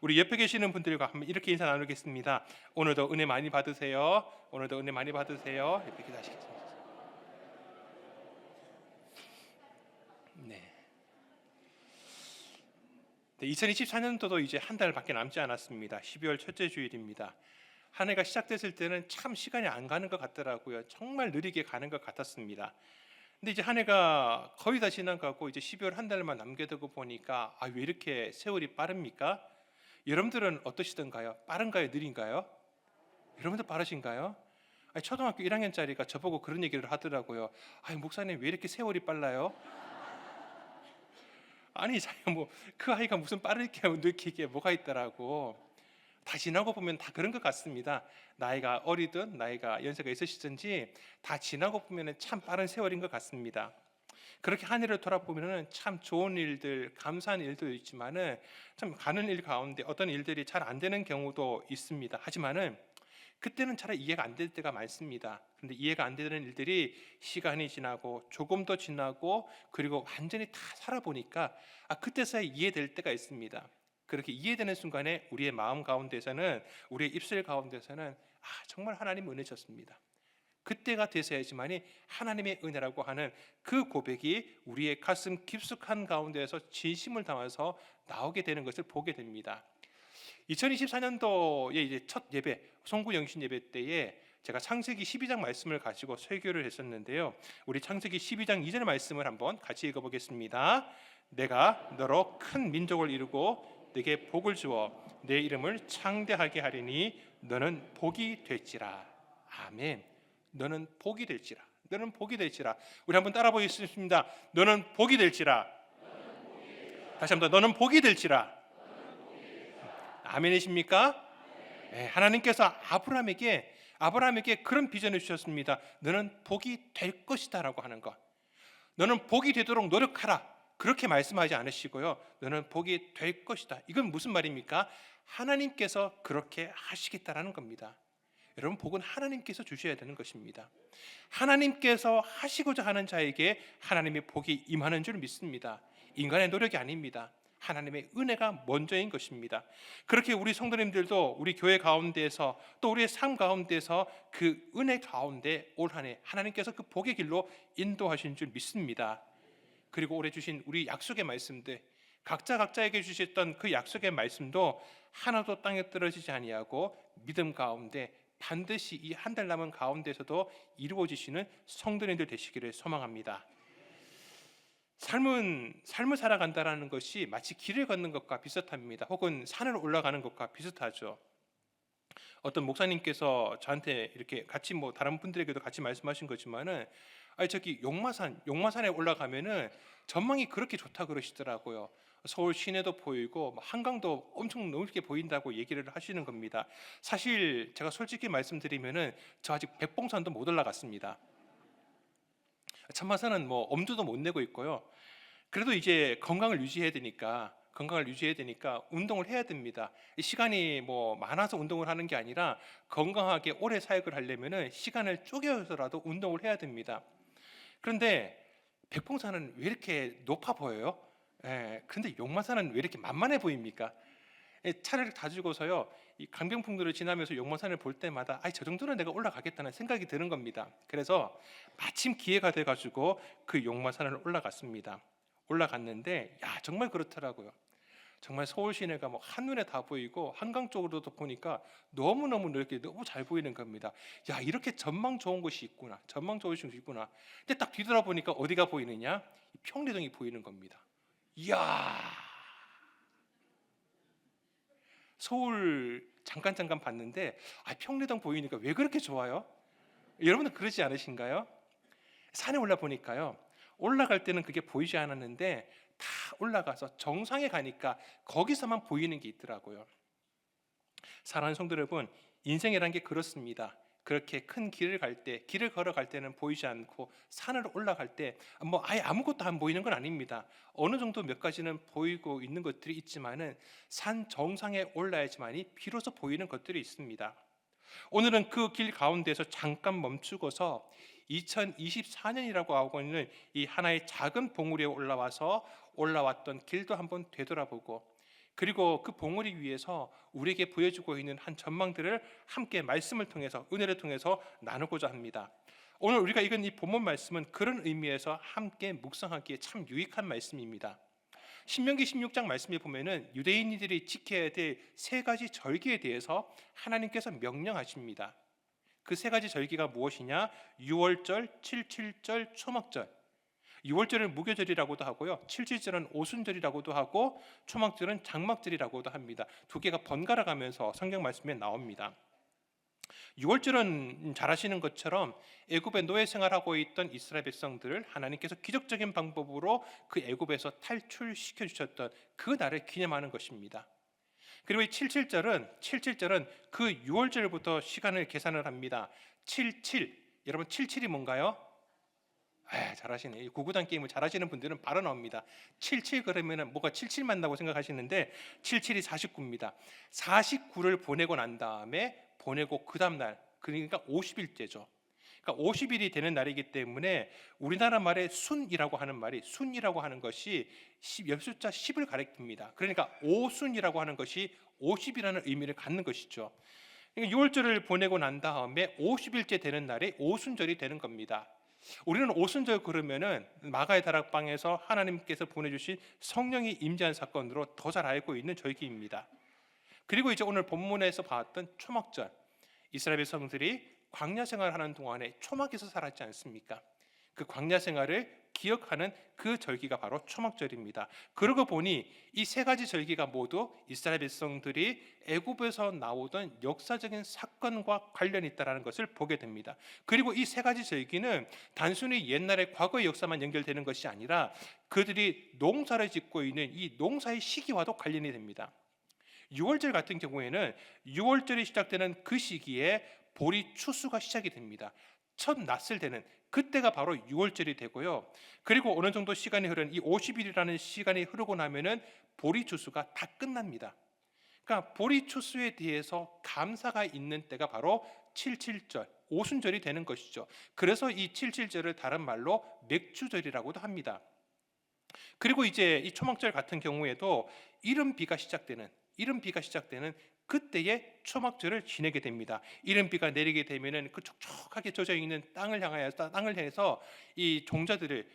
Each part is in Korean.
우리 옆에 계시는 분들과 한번 이렇게 인사 나누겠습니다. 오늘도 은혜 많이 받으세요. 오늘도 은혜 많이 받으세요. 이렇게 기도하시겠습니다. 네. 네, 2024년도도 이제 한 달밖에 남지 않았습니다. 12월 첫째 주일입니다. 한 해가 시작됐을 때는 참 시간이 안 가는 것 같더라고요. 정말 느리게 가는 것 같았습니다. 근데 이제 한 해가 거의 다 지나가고 이제 12월 한 달만 남겨두고 보니까 왜 이렇게 세월이 빠릅니까? 여러분들은 어떠시던가요? 빠른가요? 느린가요? 여러분들 빠르신가요? 초등학교 1학년짜리가 저보고 그런 얘기를 하더라고요. 목사님 왜 이렇게 세월이 빨라요? 아니 자기가 그 아이가 무슨 빠르게 느끼게 뭐가 있더라고. 다 지나고 보면 다 그런 것 같습니다. 나이가 어리든 나이가 연세가 있으시든지 다 지나고 보면 참 빠른 세월인 것 같습니다. 그렇게 한 해를 돌아보면 참 좋은 일들, 감사한 일도 있지만은 참 가는 일 가운데 어떤 일들이 잘 안 되는 경우도 있습니다. 하지만은 그때는 잘 이해가 안 될 때가 많습니다. 그런데 이해가 안 되는 일들이 시간이 지나고 조금 더 지나고 그리고 완전히 다 살아보니까 그때서야 이해될 때가 있습니다. 그렇게 이해되는 순간에 우리의 마음 가운데서는, 우리의 입술 가운데서는 정말 하나님 은혜셨습니다. 그때가 되셔야지만이 하나님의 은혜라고 하는 그 고백이 우리의 가슴 깊숙한 가운데에서 진심을 담아서 나오게 되는 것을 보게 됩니다. 2024년도에 이제 첫 예배, 송구 영신 예배 때에 제가 창세기 12장 말씀을 가지고 설교를 했었는데요. 우리 창세기 12장 2절 말씀을 한번 같이 읽어보겠습니다. 내가 너로 큰 민족을 이루고 네게 복을 주어 내 이름을 창대하게 하리니 너는 복이 될지라. 아멘. 너는 복이 될지라. 너는 복이 될지라. 우리 한번 따라 보겠습니다. 너는 복이 될지라. 다시 한번 더. 너는 복이 될지라. 아멘이십니까? 네, 하나님께서 아브라함에게 그런 비전을 주셨습니다. 너는 복이 될 것이다라고 하는 것. 너는 복이 되도록 노력하라. 그렇게 말씀하지 않으시고요. 너는 복이 될 것이다. 이건 무슨 말입니까? 하나님께서 그렇게 하시겠다라는 겁니다. 여러분, 복은 하나님께서 주셔야 되는 것입니다. 하나님께서 하시고자 하는 자에게 하나님의 복이 임하는 줄 믿습니다. 인간의 노력이 아닙니다. 하나님의 은혜가 먼저인 것입니다. 그렇게 우리 성도님들도 우리 교회 가운데에서 또 우리의 삶 가운데서 그 은혜 가운데 올 한 해 하나님께서 그 복의 길로 인도하신 줄 믿습니다. 그리고 올해 주신 우리 약속의 말씀들, 각자에게 주셨던 그 약속의 말씀도 하나도 땅에 떨어지지 아니하고 믿음 가운데 반드시 이 한 달 남은 가운데서도 이루어지시는 성도님들 되시기를 소망합니다. 삶을 살아간다라는 것이 마치 길을 걷는 것과 비슷합니다. 혹은 산을 올라가는 것과 비슷하죠. 어떤 목사님께서 저한테 이렇게 같이 다른 분들에게도 같이 말씀하신 거지만은 저기 용마산에 올라가면은 전망이 그렇게 좋다 그러시더라고요. 서울 시내도 보이고 한강도 엄청 넓게 보인다고 얘기를 하시는 겁니다. 사실 제가 솔직히 말씀드리면은 저 아직 백봉산도 못 올라갔습니다. 참마산은 엄두도 못 내고 있고요. 그래도 이제 건강을 유지해야 되니까 운동을 해야 됩니다. 시간이 많아서 운동을 하는 게 아니라 건강하게 오래 사역을 하려면은 시간을 쪼개서라도 운동을 해야 됩니다. 그런데 백봉산은 왜 이렇게 높아 보여요? 그런데 용마산은 왜 이렇게 만만해 보입니까? 차를 가지고서요, 이 강병풍도를 지나면서 용마산을 볼 때마다 저 정도는 내가 올라가겠다는 생각이 드는 겁니다. 그래서 마침 기회가 돼가지고 그 용마산을 올라갔습니다. 올라갔는데 정말 그렇더라고요. 정말 서울 시내가 한눈에 다 보이고 한강 쪽으로도 보니까 너무너무 넓게 너무 잘 보이는 겁니다. 이렇게 전망 좋은 곳이 있구나. 근데 딱 뒤돌아보니까 어디가 보이느냐? 평리동이 보이는 겁니다. 이야, 서울 잠깐 봤는데 평리동 보이니까 왜 그렇게 좋아요? 여러분은 그러지 않으신가요? 산에 올라보니까요, 올라갈 때는 그게 보이지 않았는데 다 올라가서 정상에 가니까 거기서만 보이는 게 있더라고요. 사랑하는 성도 여러분, 인생이라는 게 그렇습니다. 그렇게 큰 길을 걸어갈 때는 보이지 않고 산을 올라갈 때 아예 아무것도 안 보이는 건 아닙니다. 어느 정도 몇 가지는 보이고 있는 것들이 있지만은 산 정상에 올라야지만이 비로소 보이는 것들이 있습니다. 오늘은 그 길 가운데서 잠깐 멈추고서 2024년이라고 하고 있는 이 하나의 작은 봉우리에 올라왔던 길도 한번 되돌아보고, 그리고 그 봉우리 위에서 우리에게 보여주고 있는 한 전망들을 함께 말씀을 통해서, 은혜를 통해서 나누고자 합니다. 오늘 우리가 읽은 이 본문 말씀은 그런 의미에서 함께 묵상하기에 참 유익한 말씀입니다. 신명기 16장 말씀에 보면은 유대인들이 지켜야 될 세 가지 절기에 대해서 하나님께서 명령하십니다. 그 세 가지 절기가 무엇이냐? 유월절, 칠칠절, 초막절. 유월절은 무교절이라고도 하고요, 칠칠절은 오순절이라고도 하고, 초막절은 장막절이라고도 합니다. 두 개가 번갈아 가면서 성경 말씀에 나옵니다. 유월절은 잘 아시는 것처럼 애굽에 노예 생활하고 있던 이스라엘 백성들을 하나님께서 기적적인 방법으로 그 애굽에서 탈출시켜 주셨던 그 날을 기념하는 것입니다. 그리고 이 칠칠절은 그 유월절부터 시간을 계산을 합니다. 77, 여러분 77이 뭔가요? 잘하시네. 구구단 게임을 잘하시는 분들은 바로 나옵니다. 77 그러면은 뭐가 77 만나고 생각하시는데 77이 49입니다. 49를 보내고 난 다음에 보내고 그 다음 날, 그러니까 50일째죠. 그러니까 50일이 되는 날이기 때문에 우리나라 말에 순이라고 하는 말이, 순이라고 하는 것이 엽숫자 10을 가리킵니다. 그러니까 오순이라고 하는 것이 50이라는 의미를 갖는 것이죠. 그러니까 6월절을 보내고 난 다음에 50일째 되는 날이 오순절이 되는 겁니다. 우리는 오순절 그러면은 마가의 다락방에서 하나님께서 보내주신 성령이 임재한 사건으로 더 잘 알고 있는 절기입니다. 그리고 이제 오늘 본문에서 봤던 초막절, 이스라엘 백성들이 광야 생활하는 동안에 초막에서 살았지 않습니까? 그 광야 생활을 기억하는 그 절기가 바로 초막절입니다. 그러고 보니 이 세 가지 절기가 모두 이스라엘 백성들이 애굽에서 나오던 역사적인 사건과 관련이 있다는 것을 보게 됩니다. 그리고 이 세 가지 절기는 단순히 옛날의 과거의 역사만 연결되는 것이 아니라 그들이 농사를 짓고 있는 이 농사의 시기와도 관련이 됩니다. 6월절 같은 경우에는 6월절이 시작되는 그 시기에 보리 추수가 시작이 됩니다. 첫 낫을 되는 그때가 바로 6월절이 되고요. 그리고 어느 정도 시간이 흐른 이 50일이라는 시간이 흐르고 나면은 보리 추수가 다 끝납니다. 그러니까 보리 추수에 대해서 감사가 있는 때가 바로 칠칠절, 오순절이 되는 것이죠. 그래서 이 칠칠절을 다른 말로 맥주절이라고도 합니다. 그리고 이제 이 초막절 같은 경우에도 이른비가 시작되는 그때에 초막절을 지내게 됩니다. 이른비가 내리게 되면은 그 촉촉하게 젖어 있는 땅을 향해서 이 종자들을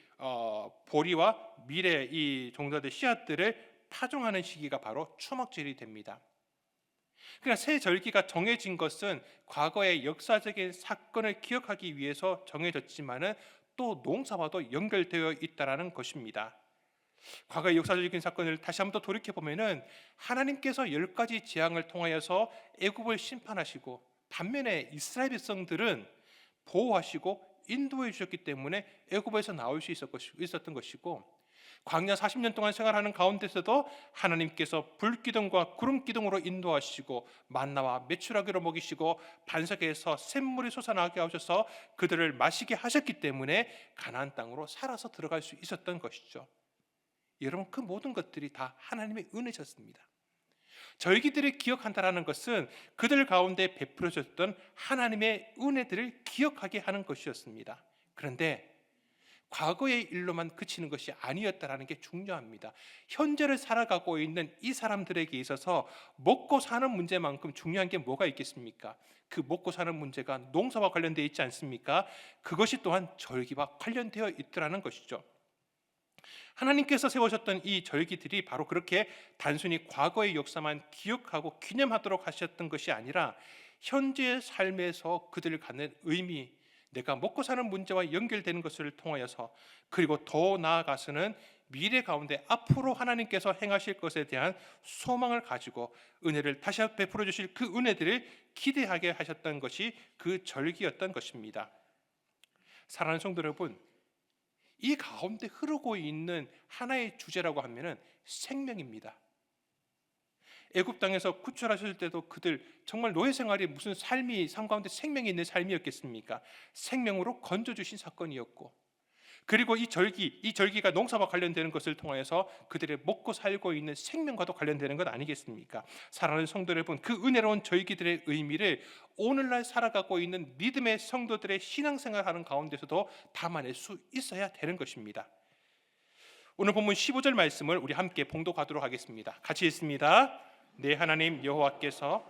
보리와 밀의 이 종자들 씨앗들을 파종하는 시기가 바로 초막절이 됩니다. 그러니까 새 절기가 정해진 것은 과거의 역사적인 사건을 기억하기 위해서 정해졌지만은 또 농사와도 연결되어 있다라는 것입니다. 과거의 역사적인 사건을 다시 한번 더 돌이켜 보면은 하나님께서 10가지 재앙을 통하여서 애굽을 심판하시고 반면에 이스라엘 백성들은 보호하시고 인도해 주셨기 때문에 애굽에서 나올 수 있었던 것이고, 광야 40년 동안 생활하는 가운데서도 하나님께서 불기둥과 구름기둥으로 인도하시고 만나와 메추라기로 먹이시고 반석에서 샘물이 솟아나게 하셔서 그들을 마시게 하셨기 때문에 가나안 땅으로 살아서 들어갈 수 있었던 것이죠. 여러분, 그 모든 것들이 다 하나님의 은혜셨습니다. 절기들을 기억한다라는 것은 그들 가운데 베풀어졌던 하나님의 은혜들을 기억하게 하는 것이었습니다. 그런데 과거의 일로만 그치는 것이 아니었다라는 게 중요합니다. 현재를 살아가고 있는 이 사람들에게 있어서 먹고 사는 문제만큼 중요한 게 뭐가 있겠습니까? 그 먹고 사는 문제가 농사와 관련되어 있지 않습니까? 그것이 또한 절기와 관련되어 있더라는 것이죠. 하나님께서 세우셨던 이 절기들이 바로 그렇게 단순히 과거의 역사만 기억하고 기념하도록 하셨던 것이 아니라 현재의 삶에서 그들을 갖는 의미, 내가 먹고 사는 문제와 연결되는 것을 통하여서, 그리고 더 나아가서는 미래 가운데 앞으로 하나님께서 행하실 것에 대한 소망을 가지고 은혜를 다시 베풀어 주실 그 은혜들을 기대하게 하셨던 것이 그 절기였던 것입니다. 사랑하는 성도 여러분, 이 가운데 흐르고 있는 하나의 주제라고 하면은 생명입니다. 애굽 땅에서 구출하실 때도 그들 정말 노예 생활이 무슨 삶이 삶 가운데 생명이 있는 삶이었겠습니까? 생명으로 건져 주신 사건이었고, 그리고 이 절기가 농사와 관련되는 것을 통하여서 그들의 먹고 살고 있는 생명과도 관련되는 것 아니겠습니까? 사랑하는 성도 여러분, 그 은혜로운 절기들의 의미를 오늘날 살아가고 있는 믿음의 성도들의 신앙생활하는 가운데서도 담아낼 수 있어야 되는 것입니다. 오늘 본문 15절 말씀을 우리 함께 봉독하도록 하겠습니다. 같이 읽습니다. 내 하나님 여호와께서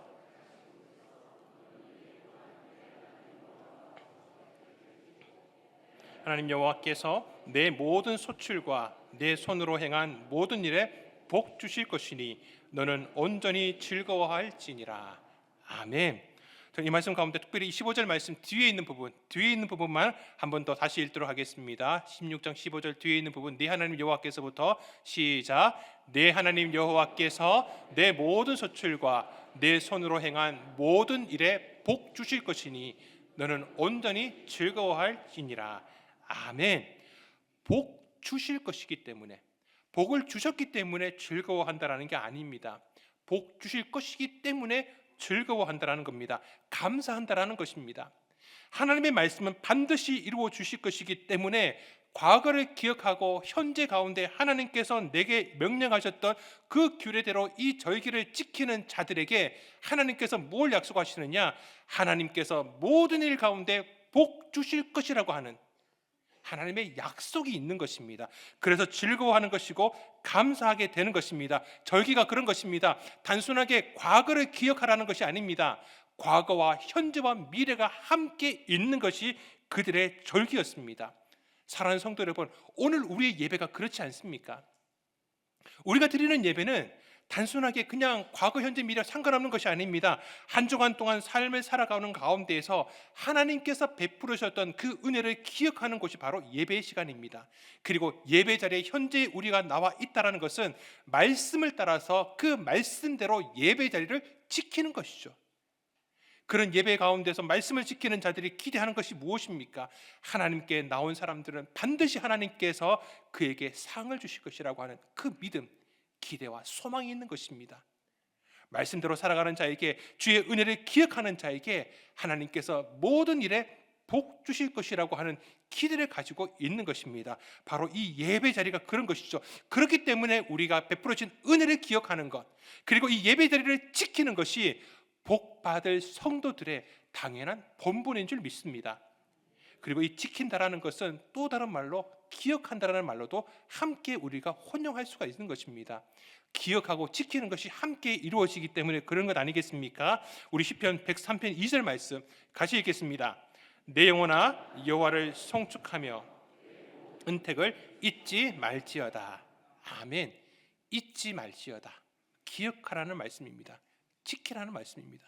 내 모든 소출과 내 손으로 행한 모든 일에 복 주실 것이니 너는 온전히 즐거워할지니라. 아멘. 이 말씀 가운데 특별히 15절 말씀 뒤에 있는 부분만 한 번 더 다시 읽도록 하겠습니다. 16장 15절 뒤에 있는 부분, 내 하나님 여호와께서부터 시작. 내 하나님 여호와께서 내 모든 소출과 내 손으로 행한 모든 일에 복 주실 것이니 너는 온전히 즐거워할지니라. 아멘. 복 주실 것이기 때문에, 복을 주셨기 때문에 즐거워한다라는 게 아닙니다. 복 주실 것이기 때문에 즐거워한다라는 겁니다. 감사한다라는 것입니다. 하나님의 말씀은 반드시 이루어 주실 것이기 때문에 과거를 기억하고 현재 가운데 하나님께서 내게 명령하셨던 그 규례대로 이 절기를 지키는 자들에게 하나님께서 뭘 약속하시느냐? 하나님께서 모든 일 가운데 복 주실 것이라고 하는 하나님의 약속이 있는 것입니다. 그래서 즐거워하는 것이고 감사하게 되는 것입니다. 절기가 그런 것입니다. 단순하게 과거를 기억하라는 것이 아닙니다. 과거와 현재와 미래가 함께 있는 것이 그들의 절기였습니다. 사랑하는 성도 여러분, 오늘 우리의 예배가 그렇지 않습니까? 우리가 드리는 예배는 단순하게 그냥 과거, 현재, 미래 상관없는 것이 아닙니다. 한 주간 동안 삶을 살아가는 가운데에서 하나님께서 베풀으셨던 그 은혜를 기억하는 것이 바로 예배의 시간입니다. 그리고 예배 자리에 현재 우리가 나와 있다는 것은 말씀을 따라서 그 말씀대로 예배 자리를 지키는 것이죠. 그런 예배 가운데서 말씀을 지키는 자들이 기대하는 것이 무엇입니까? 하나님께 나온 사람들은 반드시 하나님께서 그에게 상을 주실 것이라고 하는 그 믿음, 기대와 소망이 있는 것입니다. 말씀대로 살아가는 자에게, 주의 은혜를 기억하는 자에게 하나님께서 모든 일에 복 주실 것이라고 하는 기대를 가지고 있는 것입니다. 바로 이 예배 자리가 그런 것이죠. 그렇기 때문에 우리가 베풀어진 은혜를 기억하는 것, 그리고 이 예배 자리를 지키는 것이 복 받을 성도들의 당연한 본분인 줄 믿습니다. 그리고 이 지킨다라는 것은 또 다른 말로 기억한다라는 말로도 함께 우리가 혼용할 수가 있는 것입니다. 기억하고 지키는 것이 함께 이루어지기 때문에 그런 것 아니겠습니까? 우리 시편 103편 2절 말씀 같이 읽겠습니다. 내 영혼아 여호와를 송축하며 은택을 잊지 말지어다. 아멘. 잊지 말지어다. 기억하라는 말씀입니다. 지키라는 말씀입니다.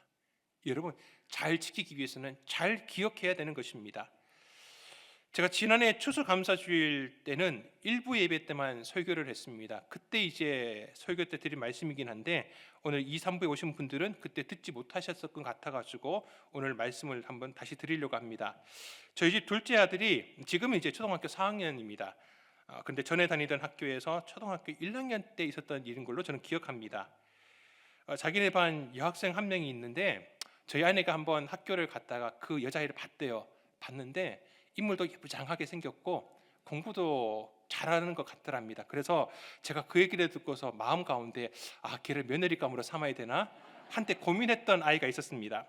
여러분, 잘 지키기 위해서는 잘 기억해야 되는 것입니다. 제가 지난해 추수감사주일 때는 일부 예배 때만 설교를 했습니다. 그때 이제 설교 때 드린 말씀이긴 한데 오늘 2, 3부에 오신 분들은 그때 듣지 못하셨을 것 같아가지고 오늘 말씀을 한번 다시 드리려고 합니다. 저희 집 둘째 아들이 지금은 이제 초등학교 4학년입니다. 근데 전에 다니던 학교에서 초등학교 1학년 때 있었던 일인 걸로 저는 기억합니다. 자기네 반 여학생 한 명이 있는데 저희 아내가 한번 학교를 갔다가 그 여자아이를 봤대요. 봤는데 인물도 예쁘장하게 생겼고 공부도 잘하는 것 같더랍니다. 그래서 제가 그 얘기를 듣고서 마음 가운데 걔를 며느리감으로 삼아야 되나 한때 고민했던 아이가 있었습니다.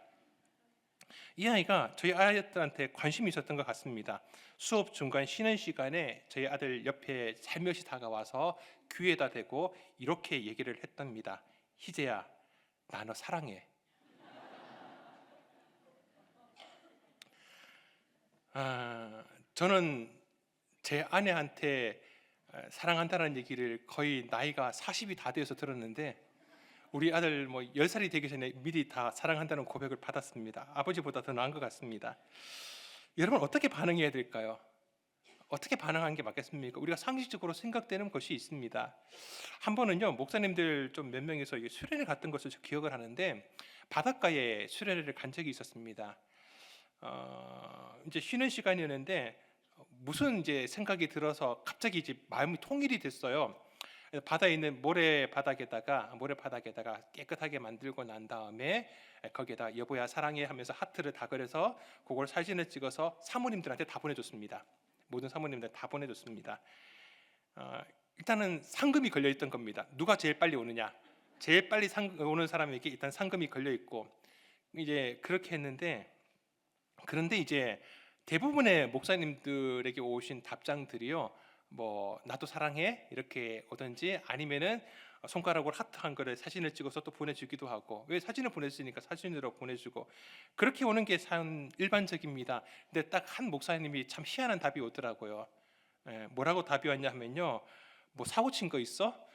이 아이가 저희 아이들한테 관심이 있었던 것 같습니다. 수업 중간 쉬는 시간에 저희 아들 옆에 살며시 다가와서 귀에다 대고 이렇게 얘기를 했답니다. 희재야, 나 너 사랑해. 저는 제 아내한테 사랑한다는 얘기를 거의 나이가 40이 다 되어서 들었는데 우리 아들 10살이 되기 전에 미리 다 사랑한다는 고백을 받았습니다. 아버지보다 더 나은 것 같습니다. 여러분, 어떻게 반응해야 될까요? 어떻게 반응하는 게 맞겠습니까? 우리가 상식적으로 생각되는 것이 있습니다. 한 번은요, 목사님들 좀 몇 명이서 수련회 갔던 것을 기억을 하는데 바닷가에 수련회를 간 적이 있었습니다. 이제 쉬는 시간이었는데 무슨 이제 생각이 들어서 갑자기 이제 마음이 통일이 됐어요. 바다에 있는 모래바닥에다가 깨끗하게 만들고 난 다음에 거기에다 여보야 사랑해 하면서 하트를 다 그려서 그걸 사진을 찍어서 사모님들한테 다 보내줬습니다. 모든 사모님들 다 보내줬습니다. 일단은 상금이 걸려 있던 겁니다. 누가 제일 빨리 오느냐, 제일 빨리 오는 사람에게 일단 상금이 걸려 있고 이제 그렇게 했는데, 그런데 이제 대부분의 목사님들에게 오신 답장들이요, 뭐 나도 사랑해 이렇게 오든지 아니면은 손가락으로 하트 한 거를 사진을 찍어서 또 보내주기도 하고, 왜 사진을 보냈으니까 사진으로 보내주고, 그렇게 오는 게 일반적입니다. 근데 딱 한 목사님이 참 희한한 답이 오더라고요. 뭐라고 답이 왔냐 하면요, 뭐 사고 친 거 있어?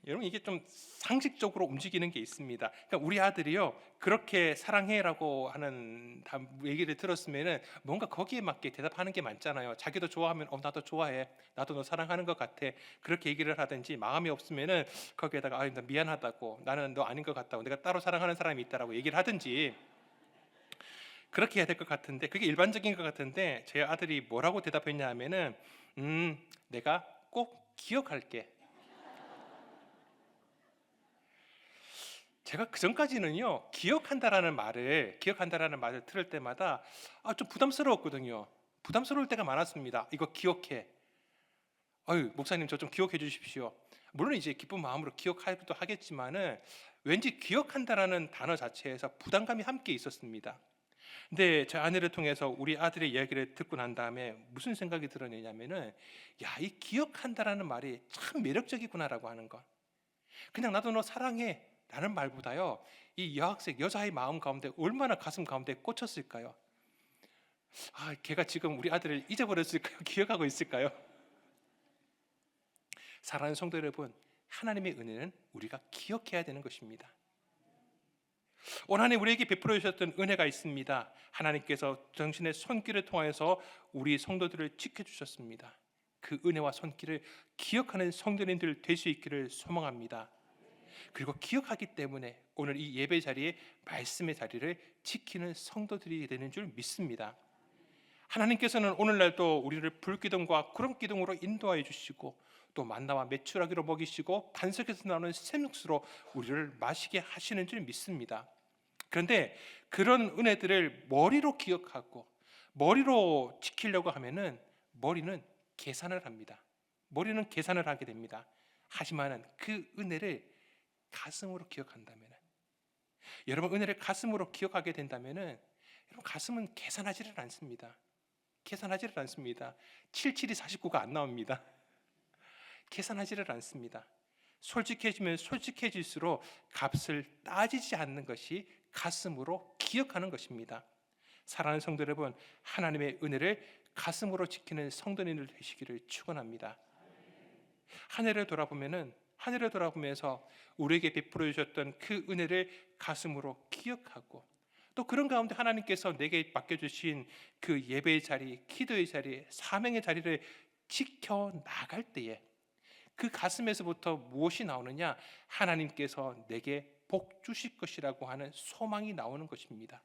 여러분, 이게 좀 상식적으로 움직이는 게 있습니다. 그러니까 우리 아들이요, 그렇게 사랑해라고 하는 얘기를 들었으면은 뭔가 거기에 맞게 대답하는 게 많잖아요. 자기도 좋아하면 나도 좋아해, 나도 너 사랑하는 것 같아, 그렇게 얘기를 하든지, 마음이 없으면은 거기에다가 나 미안하다고, 나는 너 아닌 것 같다고, 내가 따로 사랑하는 사람이 있다라고 얘기를 하든지, 그렇게 해야 될 것 같은데, 그게 일반적인 것 같은데, 제 아들이 뭐라고 대답했냐 하면은 내가 꼭 기억할게. 제가 그 전까지는요, 기억한다라는 말을 들을 때마다 좀 부담스러웠거든요. 부담스러울 때가 많았습니다. 이거 기억해. 아유, 목사님 저 좀 기억해 주십시오. 물론 이제 기쁜 마음으로 기억하기도 하겠지만은 왠지 기억한다라는 단어 자체에서 부담감이 함께 있었습니다. 근데 제 아내를 통해서 우리 아들의 이야기를 듣고 난 다음에 무슨 생각이 들었냐면은, 야, 이 기억한다라는 말이 참 매력적이구나라고 하는 거. 그냥 나도 너 사랑해 라는 말보다요, 이 여학생 여자의 마음 가운데 얼마나 가슴 가운데 꽂혔을까요? 걔가 지금 우리 아들을 잊어버렸을까요? 기억하고 있을까요? 사랑하는 성도 여러분, 하나님의 은혜는 우리가 기억해야 되는 것입니다. 올 한 해 우리에게 베풀어 주셨던 은혜가 있습니다. 하나님께서 당신의 손길을 통해서 우리 성도들을 지켜주셨습니다. 그 은혜와 손길을 기억하는 성도님들 될 수 있기를 소망합니다. 그리고 기억하기 때문에 오늘 이 예배 자리에 말씀의 자리를 지키는 성도들이 되는 줄 믿습니다. 하나님께서는 오늘날도 우리를 불기둥과 구름기둥으로 인도하여 주시고, 또 만나와 메추라기로 먹이시고 반석에서 나오는 샘육수로 우리를 마시게 하시는 줄 믿습니다. 그런데 그런 은혜들을 머리로 기억하고 머리로 지키려고 하면은 머리는 계산을 합니다. 머리는 계산을 하게 됩니다. 하지만은 그 은혜를 가슴으로 기억한다면, 여러분 은혜를 가슴으로 기억하게 된다면은, 여러분 가슴은 계산하지를 않습니다. 77이 49가 안 나옵니다. 계산하지를 않습니다. 솔직해지면 솔직해질수록 값을 따지지 않는 것이 가슴으로 기억하는 것입니다. 사랑하는 성도 여러분, 하나님의 은혜를 가슴으로 지키는 성도님들 되시기를 축원합니다. 한 해를 돌아보면서 우리에게 베풀어 주셨던 그 은혜를 가슴으로 기억하고, 또 그런 가운데 하나님께서 내게 맡겨주신 그 예배의 자리, 기도의 자리, 사명의 자리를 지켜나갈 때에 그 가슴에서부터 무엇이 나오느냐? 하나님께서 내게 복 주실 것이라고 하는 소망이 나오는 것입니다.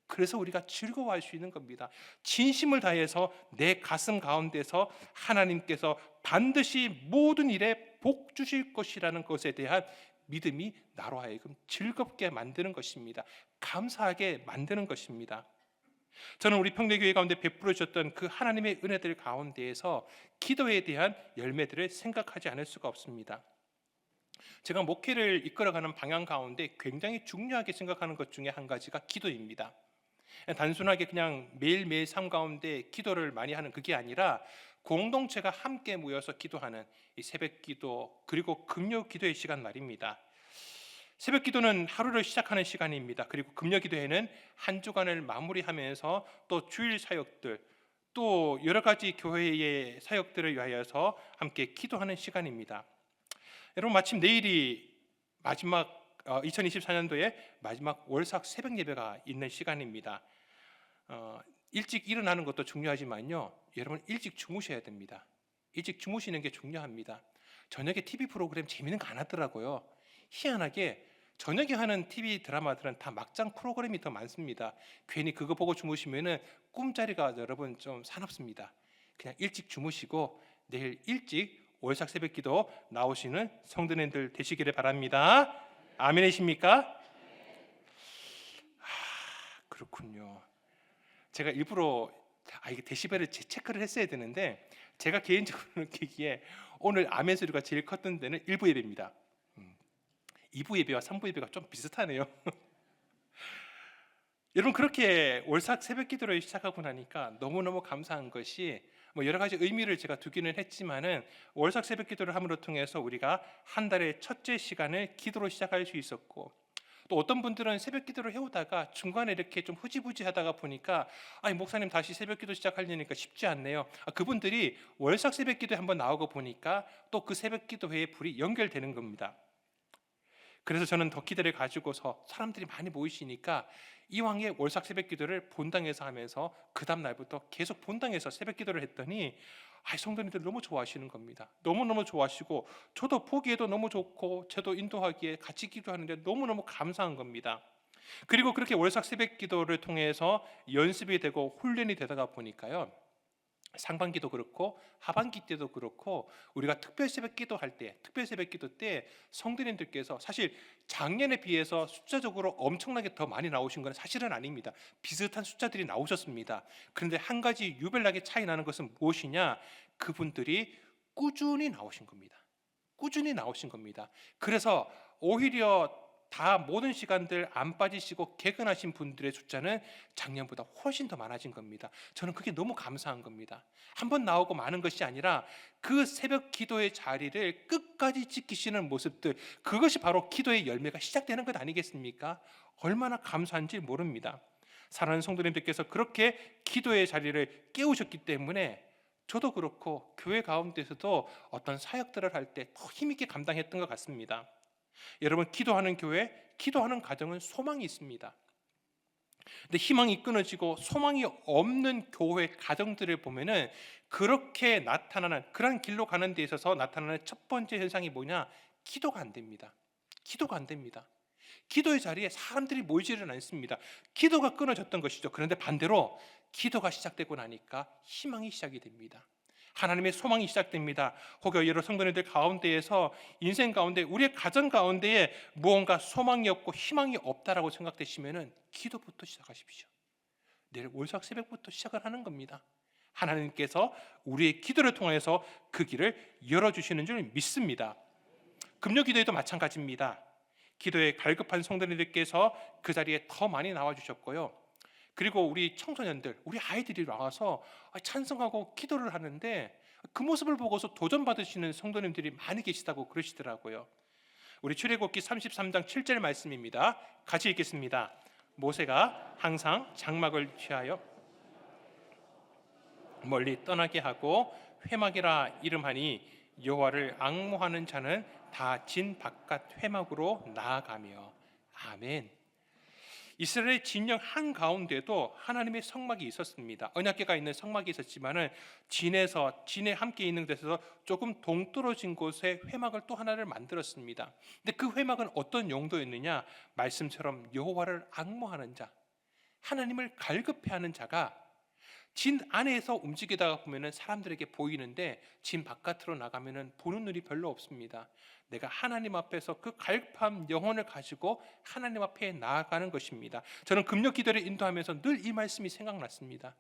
그래서 우리가 즐거워할 수 있는 겁니다. 진심을 다해서 내 가슴 가운데서 하나님께서 반드시 모든 일에 복 주실 것이라는 것에 대한 믿음이 나로 하여금 즐겁게 만드는 것입니다. 감사하게 만드는 것입니다. 저는 우리 평대교회 가운데 베풀어 주셨던 그 하나님의 은혜들 가운데에서 기도에 대한 열매들을 생각하지 않을 수가 없습니다. 제가 목회를 이끌어가는 방향 가운데 굉장히 중요하게 생각하는 것 중에 한 가지가 기도입니다. 단순하게 그냥 매일매일 삶 가운데 기도를 많이 하는 그게 아니라, 공동체가 함께 모여서 기도하는 이 새벽 기도, 그리고 금요 기도의 시간 말입니다. 새벽 기도는 하루를 시작하는 시간입니다. 그리고 금요 기도회는 한 주간을 마무리하면서 또 주일 사역들, 또 여러 가지 교회의 사역들을 위하여서 함께 기도하는 시간입니다. 여러분, 마침 내일이 마지막 2024년도에 마지막 월삭 새벽 예배가 있는 시간입니다. 일찍 일어나는 것도 중요하지만요, 여러분 일찍 주무셔야 됩니다. 일찍 주무시는 게 중요합니다. 저녁에 TV 프로그램 재밌는 거 안 하더라고요. 희한하게 저녁에 하는 TV 드라마들은 다 막장 프로그램이 더 많습니다. 괜히 그거 보고 주무시면은 꿈자리가 여러분 좀 사납습니다. 그냥 일찍 주무시고 내일 일찍 월삭 새벽기도 나오시는 성도님들 되시기를 바랍니다. 아멘이십니까? 그렇군요. 제가 일부러 이게 데시벨을 체크를 했어야 되는데, 제가 개인적으로 느끼기에 오늘 아멘 소리가 제일 컸던 데는 1부 예배입니다. 2부 예배와 3부 예배가 좀 비슷하네요. 여러분, 그렇게 월삭 새벽 기도를 시작하고 나니까 너무너무 감사한 것이, 여러 가지 의미를 제가 두기는 했지만은, 월삭 새벽 기도를 함으로 통해서 우리가 한 달의 첫째 시간을 기도로 시작할 수 있었고, 또 어떤 분들은 새벽 기도를 해오다가 중간에 이렇게 좀 흐지부지 하다가 보니까, 아니 목사님 다시 새벽 기도 시작하려니까 쉽지 않네요. 그분들이 월삭 새벽 기도에 한번 나오고 보니까 또 그 새벽 기도회에 불이 연결되는 겁니다. 그래서 저는 더 기대를 가지고서 사람들이 많이 모이시니까 이왕에 월삭 새벽 기도를 본당에서 하면서 그 다음 날부터 계속 본당에서 새벽 기도를 했더니 성도님들 너무 좋아하시는 겁니다. 너무너무 좋아하시고 저도 보기에도 너무 좋고 저도 인도하기에 같이 기도하는데 너무너무 감사한 겁니다. 그리고 그렇게 월삭 새벽 기도를 통해서 연습이 되고 훈련이 되다가 보니까요, 상반기도 그렇고 하반기 때도 그렇고 우리가 특별 새벽 기도할 때, 특별 새벽 기도 때 성도님들께서 사실 작년에 비해서 숫자적으로 엄청나게 더 많이 나오신 건 사실은 아닙니다. 비슷한 숫자들이 나오셨습니다. 그런데 한 가지 유별나게 차이 나는 것은 무엇이냐? 그분들이 꾸준히 나오신 겁니다. 꾸준히 나오신 겁니다. 그래서 오히려 다 모든 시간들 안 빠지시고 개근하신 분들의 숫자는 작년보다 훨씬 더 많아진 겁니다. 저는 그게 너무 감사한 겁니다. 한번 나오고 마는 것이 아니라 그 새벽 기도의 자리를 끝까지 지키시는 모습들, 그것이 바로 기도의 열매가 시작되는 것 아니겠습니까? 얼마나 감사한지 모릅니다. 사랑하는 성도님들께서 그렇게 기도의 자리를 깨우셨기 때문에 저도 그렇고 교회 가운데서도 어떤 사역들을 할 때 더 힘있게 감당했던 것 같습니다. 여러분, 기도하는 교회, 기도하는 가정은 소망이 있습니다. 근데 희망이 끊어지고 소망이 없는 교회 가정들을 보면은 그렇게 나타나는, 그런 길로 가는 데 있어서 나타나는 첫 번째 현상이 뭐냐? 기도가 안 됩니다. 기도가 안 됩니다. 기도의 자리에 사람들이 모이지는 않습니다. 기도가 끊어졌던 것이죠. 그런데 반대로 기도가 시작되고 나니까 희망이 시작이 됩니다. 하나님의 소망이 시작됩니다. 혹여 여러 성도님들 가운데에서 인생 가운데, 우리의 가정 가운데에 무언가 소망이 없고 희망이 없다라고 생각되시면은 기도부터 시작하십시오. 내일 월삭 새벽부터 시작을 하는 겁니다. 하나님께서 우리의 기도를 통해서 그 길을 열어주시는 줄 믿습니다. 금요 기도에도 마찬가지입니다. 기도에 갈급한 성도님들께서 그 자리에 더 많이 나와주셨고요. 그리고 우리 청소년들, 우리 아이들이 나와서 찬송하고 기도를 하는데 그 모습을 보고서 도전받으시는 성도님들이 많이 계시다고 그러시더라고요. 우리 출애굽기 33장 7절 말씀입니다. 같이 읽겠습니다. 모세가 항상 장막을 취하여 멀리 떠나게 하고 회막이라 이름하니 여호와를 앙모하는 자는 다 진 바깥 회막으로 나아가며. 아멘. 이스라엘의 진영 한가운데도 하나님의 성막이 있었습니다. 언약궤가 있는 성막이 있었지만은 진에 함께 있는 데서 조금 동떨어진 곳에 회막을 또 하나를 만들었습니다. 근데 그 회막은 어떤 용도였느냐? 말씀처럼 여호와를 앙모하는 자, 하나님을 갈급해하는 자가 진 안에서 움직이다가 보면은 사람들에게 보이는데 진 바깥으로 나가면은 보는 눈이 별로 없습니다. 내가 하나님 앞에서 그 갈급한 영혼을 가지고 하나님 앞에 나아가는 것입니다. 저는 금요 기도를 인도하면서 늘 이 말씀이 생각났습니다.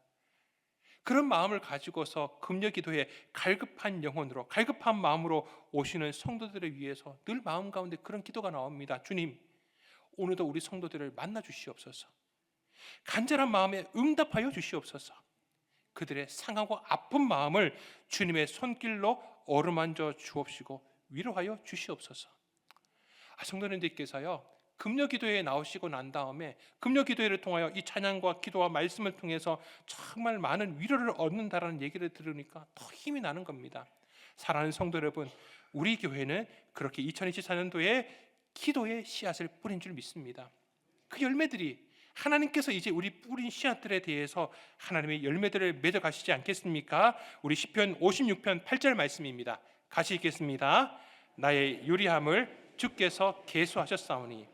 그런 마음을 가지고서 금요 기도에 갈급한 영혼으로, 갈급한 마음으로 오시는 성도들을 위해서 늘 마음 가운데 그런 기도가 나옵니다. 주님, 오늘도 우리 성도들을 만나 주시옵소서. 간절한 마음에 응답하여 주시옵소서. 그들의 상하고 아픈 마음을 주님의 손길로 어루만져 주옵시고 위로하여 주시옵소서. 성도님들께서요, 금요 기도회에 나오시고 난 다음에 금요 기도회를 통하여 이 찬양과 기도와 말씀을 통해서 정말 많은 위로를 얻는다라는 얘기를 들으니까 더 힘이 나는 겁니다. 사랑하는 성도 여러분, 우리 교회는 그렇게 2024년도에 기도의 씨앗을 뿌린 줄 믿습니다. 그 열매들이 하나님께서 이제 우리 뿌린 씨앗들에 대해서 하나님의 열매들을 맺어 가시지 않겠습니까? 우리 시편 56편 8절 말씀입니다. 같이 읽겠습니다. 나의 유리함을 주께서 계수하셨사오니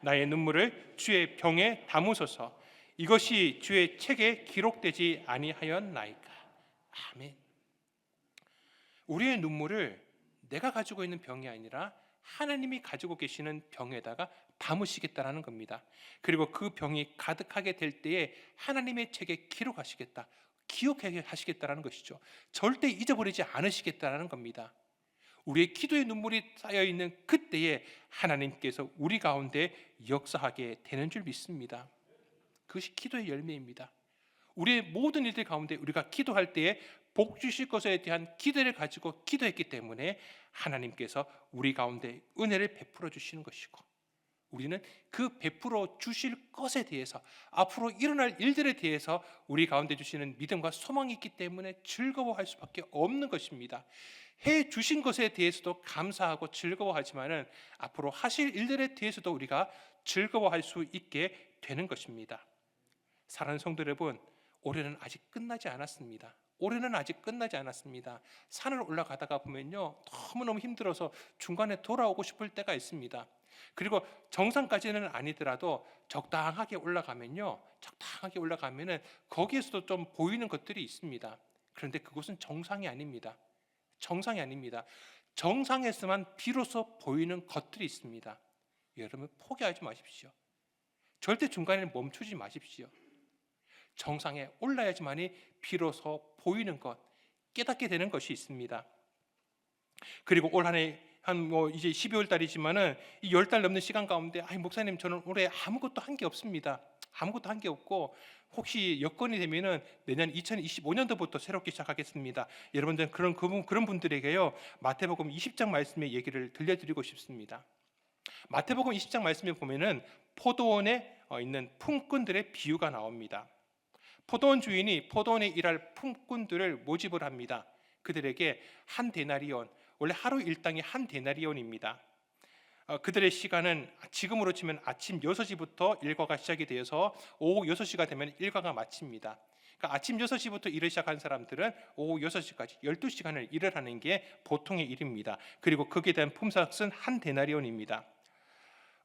나의 눈물을 주의 병에 담으소서. 이것이 주의 책에 기록되지 아니하였나이까. 아멘. 우리의 눈물을 내가 가지고 있는 병이 아니라 하나님이 가지고 계시는 병에다가 담으시겠다라는 겁니다. 그리고 그 병이 가득하게 될 때에 하나님의 책에 기록하시겠다, 기억하게 하시겠다라는 것이죠. 절대 잊어버리지 않으시겠다라는 겁니다. 우리의 기도의 눈물이 쌓여있는 그때에 하나님께서 우리 가운데 역사하게 되는 줄 믿습니다. 그것이 기도의 열매입니다. 우리의 모든 일들 가운데 우리가 기도할 때에 복 주실 것에 대한 기대를 가지고 기도했기 때문에 하나님께서 우리 가운데 은혜를 베풀어 주시는 것이고, 우리는 그 베풀어 주실 것에 대해서, 앞으로 일어날 일들에 대해서 우리 가운데 주시는 믿음과 소망이 있기 때문에 즐거워할 수밖에 없는 것입니다. 해 주신 것에 대해서도 감사하고 즐거워하지만은 앞으로 하실 일들에 대해서도 우리가 즐거워할 수 있게 되는 것입니다. 사랑하는 성도 여러분, 올해는 아직 끝나지 않았습니다. 올해는 아직 끝나지 않았습니다. 산을 올라가다가 보면요, 너무너무 힘들어서 중간에 돌아오고 싶을 때가 있습니다. 그리고 정상까지는 아니더라도 적당하게 올라가면은 거기에서도 좀 보이는 것들이 있습니다. 그런데 그것은 정상이 아닙니다. 정상이 아닙니다. 정상에서만 비로소 보이는 것들이 있습니다. 여러분, 포기하지 마십시오. 절대 중간에 멈추지 마십시오. 정상에 올라야지만이 비로소 보이는 것, 깨닫게 되는 것이 있습니다. 그리고 올 한 해 이제 12월 달이지만은 이 10달 넘는 시간 가운데, 목사님, 저는 올해 아무것도 한 게 없습니다. 아무것도 한 게 없고, 혹시 여건이 되면은 내년 2025년도부터 새롭게 시작하겠습니다. 여러분들, 그런 분들에게요, 마태복음 20장 말씀의 얘기를 들려드리고 싶습니다. 마태복음 20장 말씀에 보면은 포도원에 있는 품꾼들의 비유가 나옵니다. 포도원 주인이 포도원에 일할 품꾼들을 모집을 합니다. 그들에게 한 데나리온, 원래 하루 일당이 한 데나리온입니다. 그들의 시간은 지금으로 치면 아침 6시부터 일과가 시작이 되어서 오후 6시가 되면 일과가 마칩니다. 그러니까 아침 6시부터 일을 시작한 사람들은 오후 6시까지 12시간을 일을 하는 게 보통의 일입니다. 그리고 거기에 대한 품삯은 한 데나리온입니다.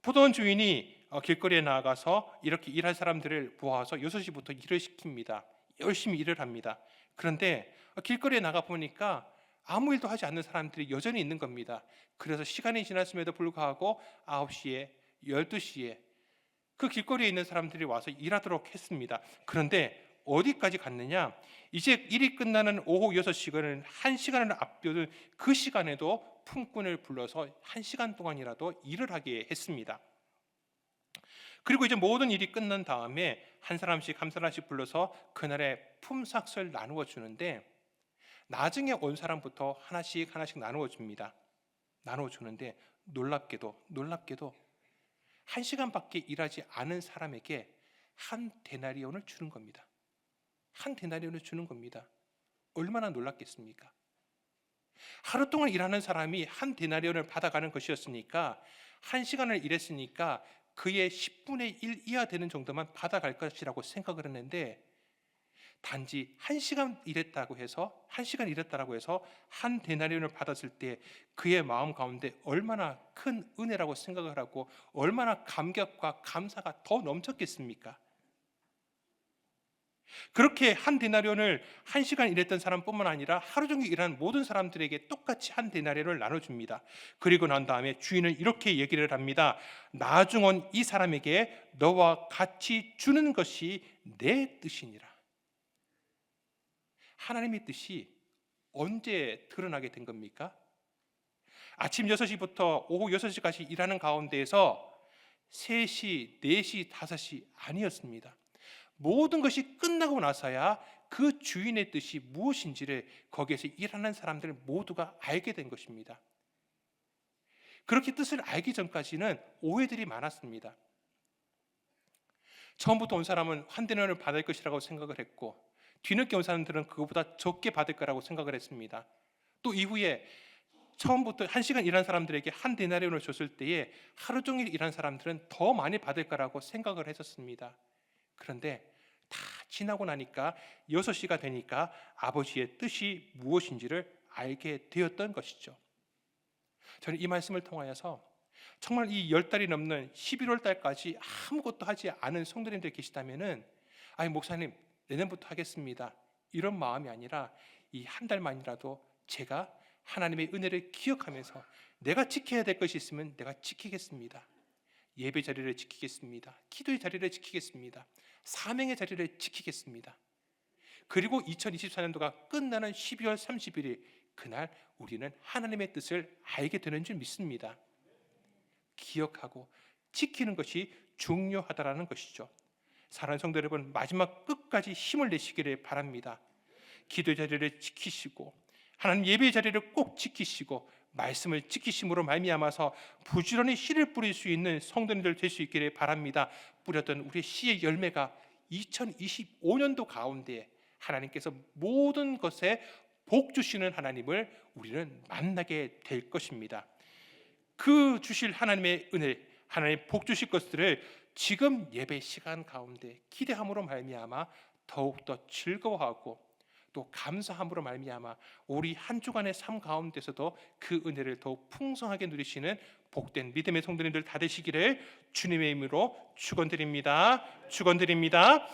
포도원 주인이 길거리에 나가서 이렇게 일할 사람들을 모아서 6시부터 일을 시킵니다. 열심히 일을 합니다. 그런데 길거리에 나가 보니까 아무 일도 하지 않는 사람들이 여전히 있는 겁니다. 그래서 시간이 지났음에도 불구하고 9시에, 12시에 그 길거리에 있는 사람들이 와서 일하도록 했습니다. 그런데 어디까지 갔느냐? 이제 일이 끝나는 오후 6시간은 1시간을 앞두는 그 시간에도 품꾼을 불러서 1시간 동안이라도 일을 하게 했습니다. 그리고 이제 모든 일이 끝난 다음에 한 사람씩 불러서 그날의 품삯을 나누어 주는데, 나중에 온 사람부터 하나씩 나누어 줍니다. 나누어 주는데 놀랍게도 1시간밖에 일하지 않은 사람에게 한 데나리온을 주는 겁니다. 한 데나리온을 주는 겁니다. 얼마나 놀랍겠습니까? 하루 동안 일하는 사람이 한 데나리온을 받아가는 것이었으니까, 1시간을 일했으니까 그의 10분의 1 이하 되는 정도만 받아갈 것이라고 생각을 했는데, 단지 1시간 일했다고 해서 한 데나리온을 받았을 때 그의 마음 가운데 얼마나 큰 은혜라고 생각을 하고 얼마나 감격과 감사가 더 넘쳤겠습니까? 그렇게 한 데나리온을 1시간 일했던 사람뿐만 아니라 하루 종일 일하는 모든 사람들에게 똑같이 한 데나리온을 나눠줍니다. 그리고 난 다음에 주인은 이렇게 얘기를 합니다. 나중 온 이 사람에게 너와 같이 주는 것이 내 뜻이니라. 하나님의 뜻이 언제 드러나게 된 겁니까? 아침 6시부터 오후 6시까지 일하는 가운데에서 3시, 4시, 5시 아니었습니다. 모든 것이 끝나고 나서야 그 주인의 뜻이 무엇인지를 거기에서 일하는 사람들 모두가 알게 된 것입니다. 그렇게 뜻을 알기 전까지는 오해들이 많았습니다. 처음부터 온 사람은 한 데나리온을 받을 것이라고 생각을 했고, 뒤늦게 온 사람들은 그것보다 적게 받을 거라고 생각을 했습니다. 또 이후에 처음부터 1시간 일한 사람들에게 한 데나리온을 줬을 때에 하루 종일 일한 사람들은 더 많이 받을 거라고 생각을 했었습니다. 그런데 다 지나고 나니까 6시가 되니까 아버지의 뜻이 무엇인지를 알게 되었던 것이죠. 저는 이 말씀을 통하여서 정말 이 10달이 넘는 11월 달까지 아무것도 하지 않은 성도님들 계시다면은, 목사님, 내년부터 하겠습니다, 이런 마음이 아니라 이 한 달만이라도 제가 하나님의 은혜를 기억하면서 내가 지켜야 될 것이 있으면 내가 지키겠습니다. 예배 자리를 지키겠습니다. 기도의 자리를 지키겠습니다. 사명의 자리를 지키겠습니다. 그리고 2024년도가 끝나는 12월 31일 그날 우리는 하나님의 뜻을 알게 되는 줄 믿습니다. 기억하고 지키는 것이 중요하다라는 것이죠. 사랑하는 성도 여러분, 마지막 끝까지 힘을 내시기를 바랍니다. 기도 자리를 지키시고 하나님 예배 자리를 꼭 지키시고 말씀을 지키심으로 말미암아서 부지런히 씨를 뿌릴 수 있는 성도님들 될 수 있기를 바랍니다. 뿌렸던 우리 씨의 열매가 2025년도 가운데 하나님께서 모든 것에 복 주시는 하나님을 우리는 만나게 될 것입니다. 그 주실 하나님의 은혜, 하나님 복 주실 것들을 지금 예배 시간 가운데 기대함으로 말미암아 더욱더 즐거워하고 또 감사함으로 말미암아 우리 한 주간의 삶 가운데서도 그 은혜를 더욱 풍성하게 누리시는 복된 믿음의 성도님들 다 되시기를 주님의 이름으로 축원드립니다. 축원드립니다.